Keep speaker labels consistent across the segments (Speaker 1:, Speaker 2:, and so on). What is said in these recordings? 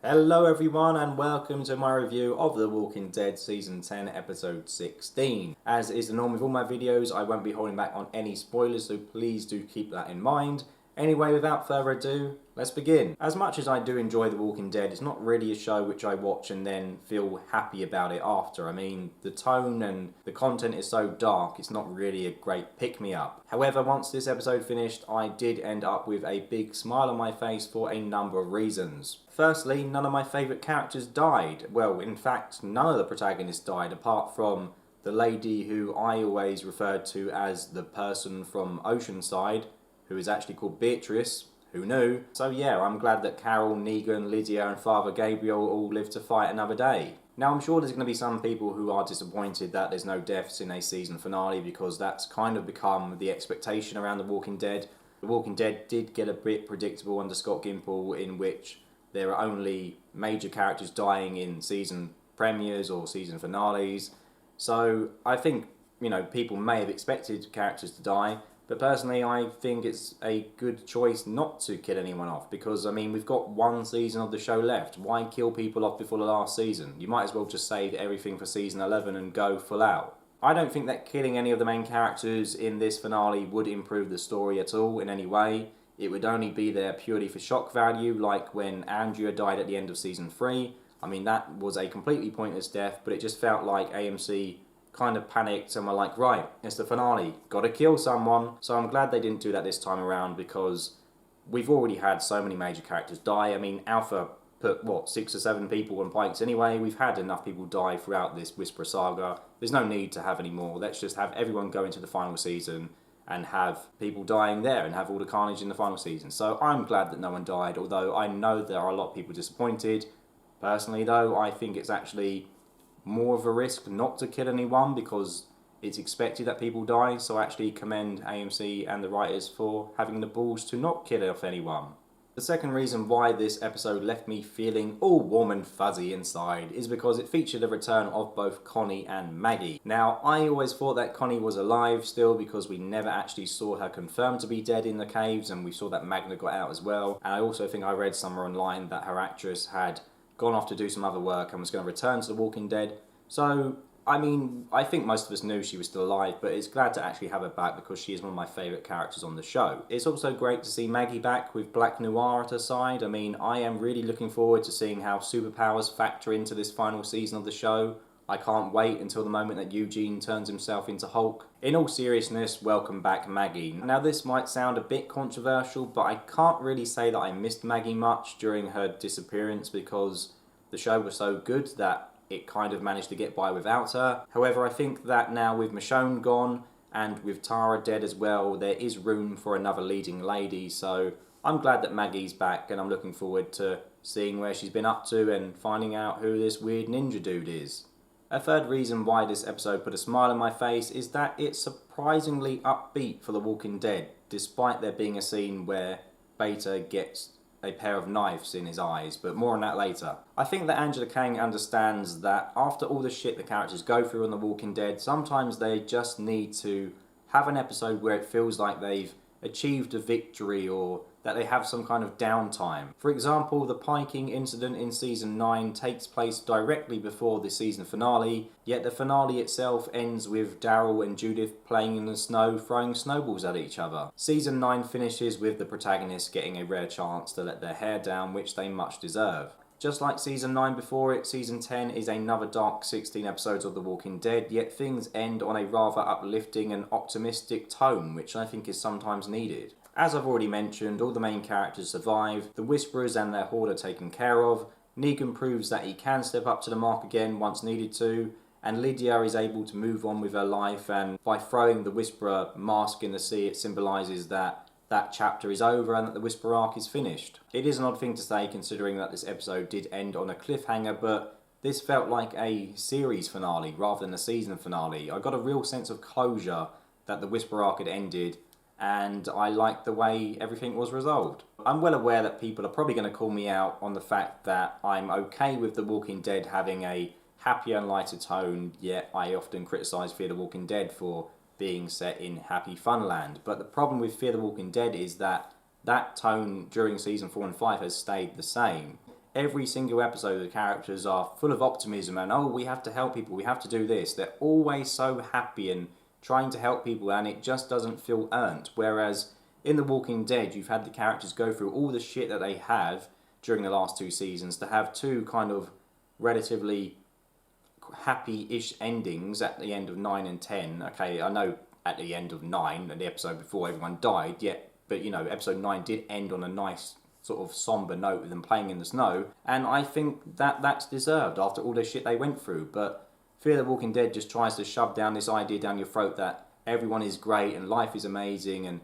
Speaker 1: Hello everyone and welcome to my review of The Walking Dead Season 10 Episode 16. As is the norm with all my videos, I won't be holding back on any spoilers, so please do keep that in mind. Anyway, without further ado, let's begin. As much as I do enjoy The Walking Dead, it's not really a show which I watch and then feel happy about it after. I mean, the tone and the content is so dark, it's not really a great pick-me-up. However, once this episode finished, I did end up with a big smile on my face for a number of reasons. Firstly, none of my favourite characters died. Well, in fact, none of the protagonists died, apart from the lady who I always referred to as the person from Oceanside, who is actually called Beatrice. Who knew? So yeah, I'm glad that Carol, Negan, Lydia and Father Gabriel all lived to fight another day. Now I'm sure there's going to be some people who are disappointed that there's no deaths in a season finale because that's kind of become the expectation around The Walking Dead. The Walking Dead did get a bit predictable under Scott Gimple, in which there are only major characters dying in season premieres or season finales. So I think, people may have expected characters to die, but personally I think it's a good choice not to kill anyone off because, we've got one season of the show left. Why kill people off before the last season? You might as well just save everything for season 11 and go full out. I don't think that killing any of the main characters in this finale would improve the story at all in any way. It would only be there purely for shock value, like when Andrea died at the end of season 3. That was a completely pointless death, but it just felt like AMC kind of panicked and were like, right, it's the finale, gotta kill someone. So I'm glad they didn't do that this time around because we've already had so many major characters die. Alpha put, 6 or 7 people on pikes anyway. We've had enough people die throughout this Whisperer saga. There's no need to have any more. Let's just have everyone go into the final season and have people dying there and have all the carnage in the final season. So I'm glad that no one died, although I know there are a lot of people disappointed. Personally though, I think it's actually more of a risk not to kill anyone because it's expected that people die, so I actually commend AMC and the writers for having the balls to not kill off anyone. The second reason why this episode left me feeling all warm and fuzzy inside is because it featured the return of both Connie and Maggie. Now, I always thought that Connie was alive still because we never actually saw her confirmed to be dead in the caves, and we saw that Magna got out as well. And I also think I read somewhere online that her actress had gone off to do some other work and was going to return to The Walking Dead. So I think most of us knew she was still alive, but it's glad to actually have her back because she is one of my favourite characters on the show. It's also great to see Maggie back with Black Noir at her side. I am really looking forward to seeing how superpowers factor into this final season of the show. I can't wait until the moment that Eugene turns himself into Hulk. In all seriousness, welcome back Maggie. Now this might sound a bit controversial, but I can't really say that I missed Maggie much during her disappearance because the show was so good that it kind of managed to get by without her. However, I think that now with Michonne gone and with Tara dead as well, there is room for another leading lady, so I'm glad that Maggie's back and I'm looking forward to seeing where she's been up to and finding out who this weird ninja dude is. A third reason why this episode put a smile on my face is that it's surprisingly upbeat for The Walking Dead, despite there being a scene where Beta gets a pair of knives in his eyes, but more on that later. I think that Angela Kang understands that after all the shit the characters go through on The Walking Dead, sometimes they just need to have an episode where it feels like they've achieved a victory or that they have some kind of downtime. For example, the piking incident in season 9 takes place directly before the season finale, yet the finale itself ends with Daryl and Judith playing in the snow, throwing snowballs at each other. Season 9 finishes with the protagonists getting a rare chance to let their hair down, which they much deserve. Just like season 9 before it, season 10 is another dark 16 episodes of The Walking Dead, yet things end on a rather uplifting and optimistic tone, which I think is sometimes needed. As I've already mentioned, all the main characters survive, the Whisperers and their horde are taken care of, Negan proves that he can step up to the mark again once needed to, and Lydia is able to move on with her life, and by throwing the Whisperer mask in the sea, it symbolises that chapter is over and that the Whisperer arc is finished. It is an odd thing to say considering that this episode did end on a cliffhanger, but this felt like a series finale rather than a season finale. I got a real sense of closure that the Whisperer arc had ended, and I liked the way everything was resolved. I'm well aware that people are probably going to call me out on the fact that I'm okay with The Walking Dead having a happier and lighter tone, yet I often criticise Fear the Walking Dead for being set in happy funland. But the problem with Fear the Walking Dead is that tone during season 4 and 5 has stayed the same. every single episode the characters are full of optimism and, oh, we have to help people, we have to do this. They're always so happy and trying to help people, and it just doesn't feel earned. Whereas in The Walking Dead, you've had the characters go through all the shit that they have during the last 2 seasons to have 2 kind of relatively happy-ish endings at the end of 9 and 10. Okay, I know at the end of 9, the episode before everyone died, but you know, episode 9 did end on a nice sort of somber note with them playing in the snow, and I think that that's deserved after all the shit they went through. But Fear the Walking Dead just tries to shove down this idea down your throat that everyone is great and life is amazing and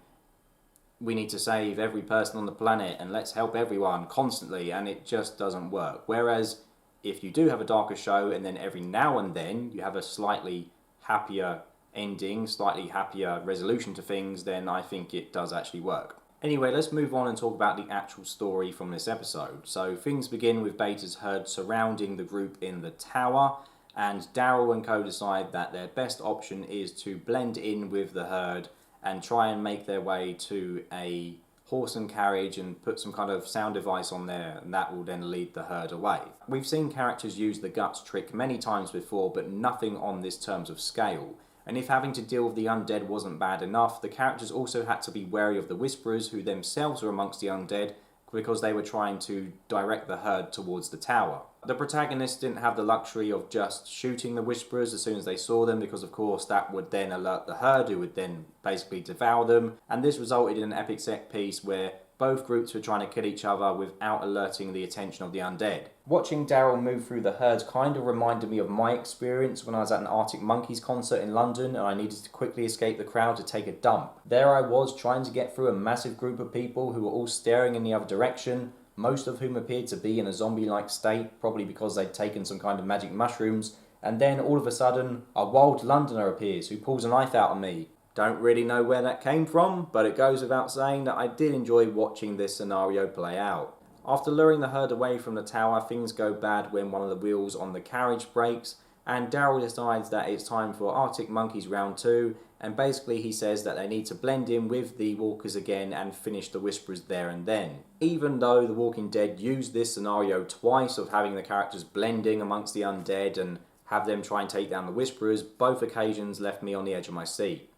Speaker 1: we need to save every person on the planet and let's help everyone constantly, and it just doesn't work. Whereas if you do have a darker show and then every now and then you have a slightly happier ending, slightly happier resolution to things, then I think it does actually work. Anyway, let's move on and talk about the actual story from this episode. So things begin with Beta's herd surrounding the group in the tower, and Daryl and co decide that their best option is to blend in with the herd and try and make their way to a horse and carriage and put some kind of sound device on there, and that will then lead the herd away. We've seen characters use the guts trick many times before, but nothing on this terms of scale. And if having to deal with the undead wasn't bad enough, the characters also had to be wary of the Whisperers, who themselves were amongst the undead, because they were trying to direct the herd towards the tower. The protagonists didn't have the luxury of just shooting the Whisperers as soon as they saw them, because of course that would then alert the herd, who would then basically devour them, and this resulted in an epic set piece where both groups were trying to kill each other without alerting the attention of the undead. Watching Daryl move through the herds kind of reminded me of my experience when I was at an Arctic Monkeys concert in London and I needed to quickly escape the crowd to take a dump. There I was trying to get through a massive group of people who were all staring in the other direction, most of whom appeared to be in a zombie-like state, probably because they'd taken some kind of magic mushrooms, and then all of a sudden a wild Londoner appears who pulls a knife out on me. Don't really know where that came from, but it goes without saying that I did enjoy watching this scenario play out. After luring the herd away from the tower, things go bad when one of the wheels on the carriage breaks, and Daryl decides that it's time for Arctic Monkeys round 2, and basically he says that they need to blend in with the walkers again and finish the Whisperers there and then. Even though The Walking Dead used this scenario twice of having the characters blending amongst the undead and have them try and take down the Whisperers, both occasions left me on the edge of my seat.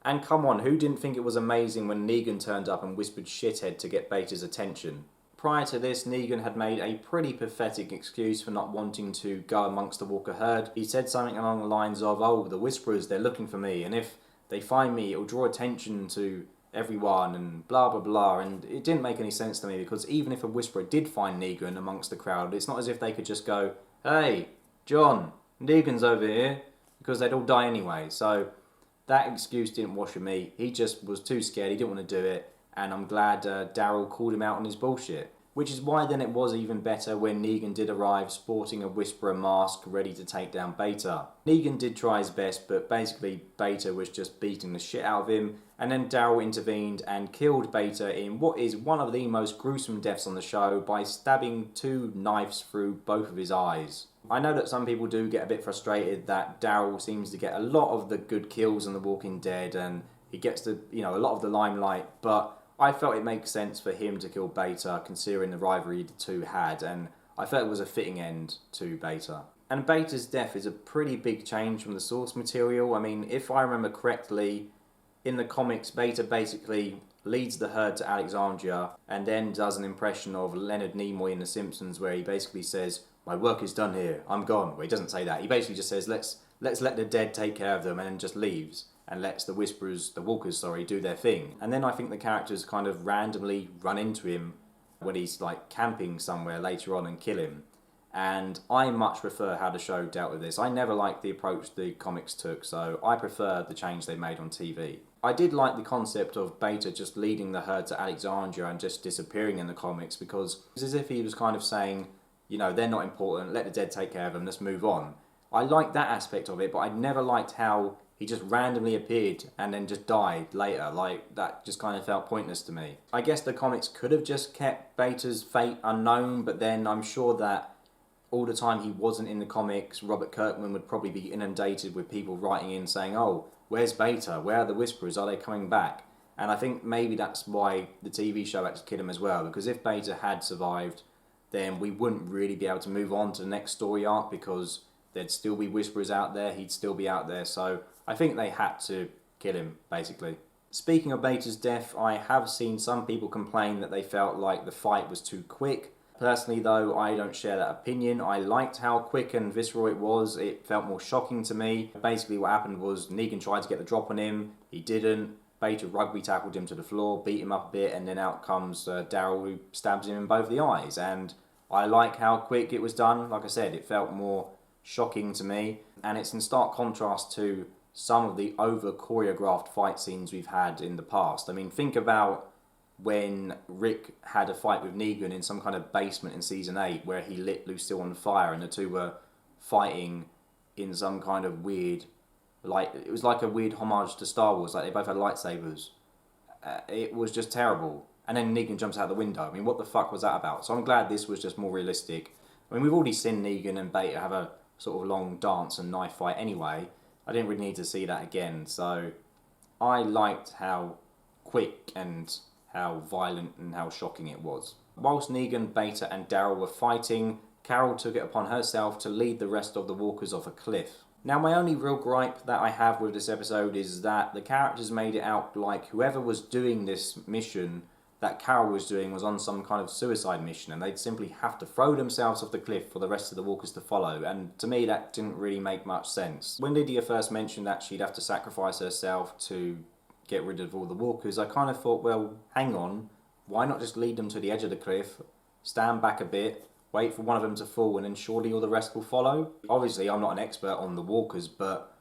Speaker 1: And come on, who didn't think it was amazing when Negan turned up and whispered shithead to get Beta's attention? Prior to this, Negan had made a pretty pathetic excuse for not wanting to go amongst the Walker herd. He said something along the lines of, oh, the Whisperers, they're looking for me, and if they find me, it'll draw attention to everyone, and blah blah blah, and it didn't make any sense to me, because even if a Whisperer did find Negan amongst the crowd, it's not as if they could just go, hey, John, Negan's over here, because they'd all die anyway, so that excuse didn't wash with me. He just was too scared, he didn't want to do it, and I'm glad Daryl called him out on his bullshit. Which is why then it was even better when Negan did arrive sporting a Whisperer mask ready to take down Beta. Negan did try his best, but basically Beta was just beating the shit out of him, and then Daryl intervened and killed Beta in what is one of the most gruesome deaths on the show by stabbing 2 knives through both of his eyes. I know that some people do get a bit frustrated that Daryl seems to get a lot of the good kills in The Walking Dead and he gets a lot of the limelight, but I felt it makes sense for him to kill Beta considering the rivalry the two had, and I felt it was a fitting end to Beta. And Beta's death is a pretty big change from the source material. I mean, if I remember correctly, in the comics, Beta basically leads the herd to Alexandria and then does an impression of Leonard Nimoy in The Simpsons where he basically says, my work is done here, I'm gone. Well, he doesn't say that. He basically just says, let's let the dead take care of them, and then just leaves and lets the Walkers, do their thing. And then I think the characters kind of randomly run into him when he's like camping somewhere later on and kill him. And I much prefer how the show dealt with this. I never liked the approach the comics took, so I prefer the change they made on TV. I did like the concept of Beta just leading the herd to Alexandria and just disappearing in the comics, because it's as if he was kind of saying, they're not important, let the dead take care of them, let's move on. I liked that aspect of it, but I never liked how he just randomly appeared and then just died later. Like, that just kind of felt pointless to me. I guess the comics could have just kept Beta's fate unknown, but then I'm sure that all the time he wasn't in the comics, Robert Kirkman would probably be inundated with people writing in saying, oh, where's Beta? Where are the Whisperers? Are they coming back? And I think maybe that's why the TV show had to kill him as well, because if Beta had survived, then we wouldn't really be able to move on to the next story arc because there'd still be Whisperers out there, he'd still be out there, so I think they had to kill him, basically. Speaking of Beta's death, I have seen some people complain that they felt like the fight was too quick. Personally though, I don't share that opinion. I liked how quick and visceral it was. It felt more shocking to me. Basically what happened was Negan tried to get the drop on him, he didn't. Beta rugby tackled him to the floor, beat him up a bit, and then out comes Daryl, who stabs him in both the eyes. And I like how quick it was done. Like I said, it felt more shocking to me, and it's in stark contrast to some of the over choreographed fight scenes we've had in the past. I mean, think about when Rick had a fight with Negan in some kind of basement in season 8 where he lit Lucille on fire and the two were fighting in some kind of weird, like, it was like a weird homage to Star Wars, like they both had lightsabers. It was just terrible. And then Negan jumps out the window. I mean, what the fuck was that about? So I'm glad this was just more realistic. I mean, we've already seen Negan and Beta have a sort of long dance and knife fight anyway. I didn't really need to see that again. So I liked how quick and how violent and how shocking it was. Whilst Negan, Beta and Daryl were fighting, Carol took it upon herself to lead the rest of the walkers off a cliff. Now, my only real gripe that I have with this episode is that the characters made it out like whoever was doing this mission that Carol was doing was on some kind of suicide mission, and they'd simply have to throw themselves off the cliff for the rest of the walkers to follow, and to me that didn't really make much sense. When Lydia first mentioned that she'd have to sacrifice herself to get rid of all the walkers, I kind of thought, well, hang on, why not just lead them to the edge of the cliff, stand back a bit, wait for one of them to fall, and then surely all the rest will follow? Obviously, I'm not an expert on the walkers, but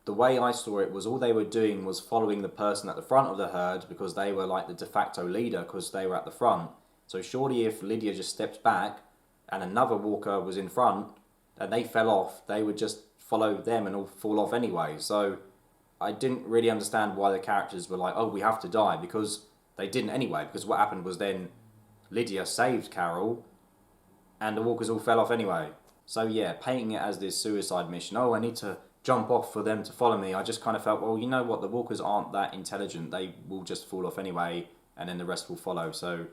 Speaker 1: the way I saw it was all they were doing was following the person at the front of the herd because they were like the de facto leader because they were at the front. So surely if Lydia just stepped back and another walker was in front and they fell off, they would just follow them and all fall off anyway. So I didn't really understand why the characters were like, oh, we have to die, because they didn't anyway, because what happened was then Lydia saved Carol and the walkers all fell off anyway. So yeah, painting it as this suicide mission, oh, I need to jump off for them to follow me, I just kind of felt, well, you know what, the walkers aren't that intelligent, they will just fall off anyway and then the rest will follow. So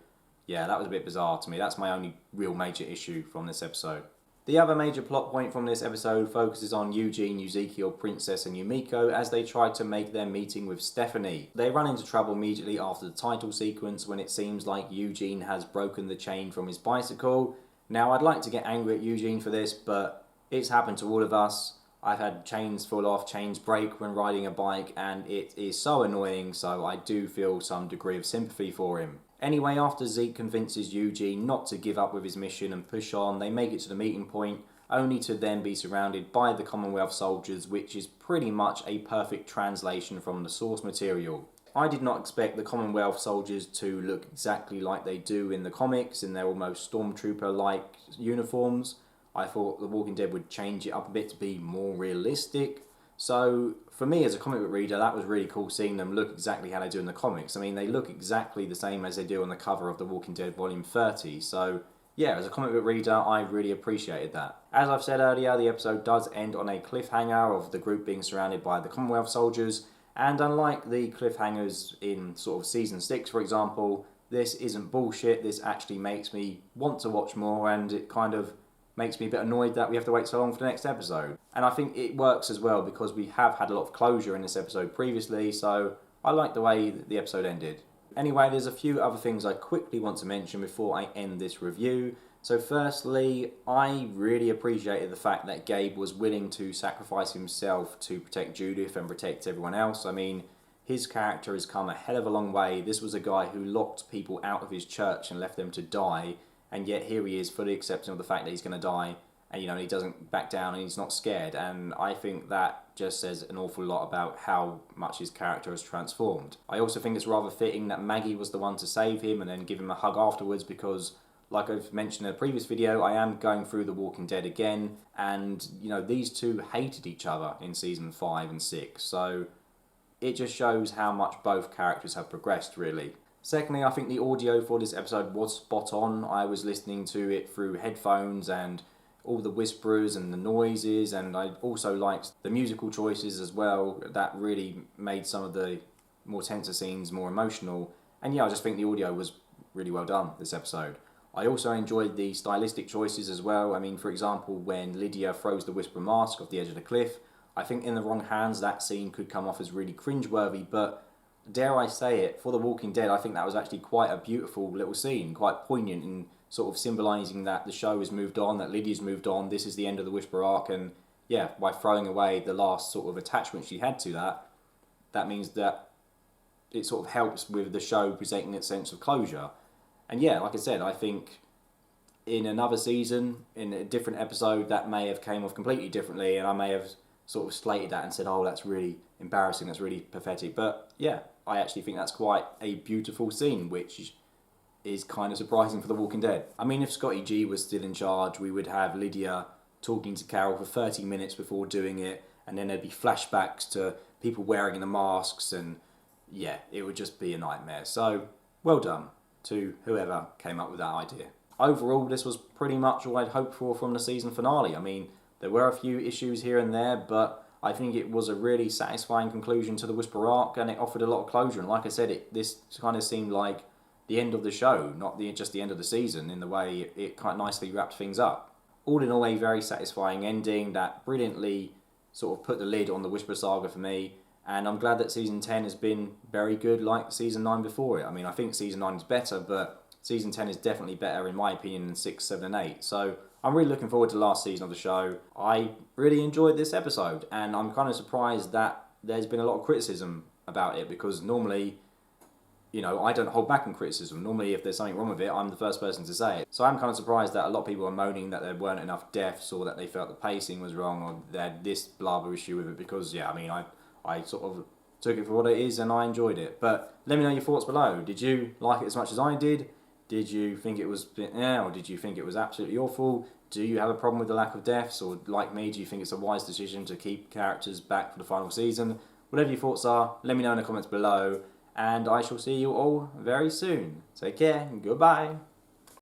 Speaker 1: yeah, that was a bit bizarre to me. That's my only real major issue from this episode. The other major plot point from this episode focuses on Eugene, Ezekiel, Princess and Yumiko as they try to make their meeting with Stephanie. They run into trouble immediately after the title sequence when it seems like Eugene has broken the chain from his bicycle. Now, I'd like to get angry at Eugene for this, but it's happened to all of us. I've had chains fall off, chains break when riding a bike, and it is so annoying, so I do feel some degree of sympathy for him. Anyway, after Zeke convinces Eugene not to give up with his mission and push on, they make it to the meeting point, only to then be surrounded by the Commonwealth soldiers, which is pretty much a perfect translation from the source material. I did not expect the Commonwealth soldiers to look exactly like they do in the comics, in their almost stormtrooper-like uniforms. I thought The Walking Dead would change it up a bit to be more realistic. So for me as a comic book reader, that was really cool seeing them look exactly how they do in the comics. I mean, they look exactly the same as they do on the cover of The Walking Dead Volume 30. So yeah, as a comic book reader, I really appreciated that. As I've said earlier, the episode does end on a cliffhanger of the group being surrounded by the Commonwealth soldiers. And unlike the cliffhangers in sort of Season 6, for example, this isn't bullshit. This actually makes me want to watch more, and it kind of makes me a bit annoyed that we have to wait so long for the next episode. And I think it works as well because we have had a lot of closure in this episode previously, so I like the way the episode ended. Anyway, there's a few other things I quickly want to mention before I end this review. So firstly, I really appreciated the fact that Gabe was willing to sacrifice himself to protect Judith and protect everyone else. I mean, his character has come a hell of a long way. This was a guy who locked people out of his church and left them to die, and yet here he is fully accepting of the fact that he's going to die, and he doesn't back down and he's not scared. And I think that just says an awful lot about how much his character has transformed. I also think it's rather fitting that Maggie was the one to save him and then give him a hug afterwards, because like I've mentioned in a previous video, I am going through The Walking Dead again, and these two hated each other in season 5 and 6, so it just shows how much both characters have progressed, really. Secondly, I think the audio for this episode was spot on. I was listening to it through headphones and all the whisperers and the noises, and I also liked the musical choices as well. That really made some of the more tenser scenes more emotional. And yeah, I just think the audio was really well done this episode. I also enjoyed the stylistic choices as well. I mean, for example, when Lydia throws the Whisperer mask off the edge of the cliff, I think in the wrong hands that scene could come off as really cringeworthy, but dare I say it, for The Walking Dead, I think that was actually quite a beautiful little scene, quite poignant in sort of symbolising that the show has moved on, that Lydia's moved on, this is the end of the Whisperer arc, and yeah, by throwing away the last sort of attachment she had to that, that means that it sort of helps with the show presenting its sense of closure. And yeah, like I said, I think in another season, in a different episode, that may have came off completely differently, and I may have sort of slated that and said, oh, that's really embarrassing, that's really pathetic. But yeah, I actually think that's quite a beautiful scene, which is kind of surprising for The Walking Dead. I mean, if Scotty G was still in charge, we would have Lydia talking to Carol for 30 minutes before doing it, and then there'd be flashbacks to people wearing the masks, and yeah, it would just be a nightmare. So, well done to whoever came up with that idea. Overall, this was pretty much all I'd hoped for from the season finale. I mean, there were a few issues here and there, but I think it was a really satisfying conclusion to the Whisperer arc, and it offered a lot of closure. And like I said, this kind of seemed like the end of the show, not just the end of the season, in the way it quite nicely wrapped things up. All in all, a very satisfying ending that brilliantly sort of put the lid on the Whisperer saga for me, and I'm glad that Season 10 has been very good like Season 9 before it. I mean, I think Season 9 is better, but Season 10 is definitely better in my opinion than 6, 7 and 8. So I'm really looking forward to the last season of the show. I really enjoyed this episode, and I'm kind of surprised that there's been a lot of criticism about it, because normally, you know, I don't hold back in criticism. Normally, if there's something wrong with it, I'm the first person to say it. So I'm kind of surprised that a lot of people are moaning that there weren't enough deaths, or that they felt the pacing was wrong, or they had this blah issue with it, because, yeah, I mean, I sort of took it for what it is and I enjoyed it. But let me know your thoughts below. Did you like it as much as I did? Did you think it was, or did you think it was absolutely awful? Do you have a problem with the lack of deaths? Or like me, do you think it's a wise decision to keep characters back for the final season? Whatever your thoughts are, let me know in the comments below. And I shall see you all very soon. Take care and goodbye.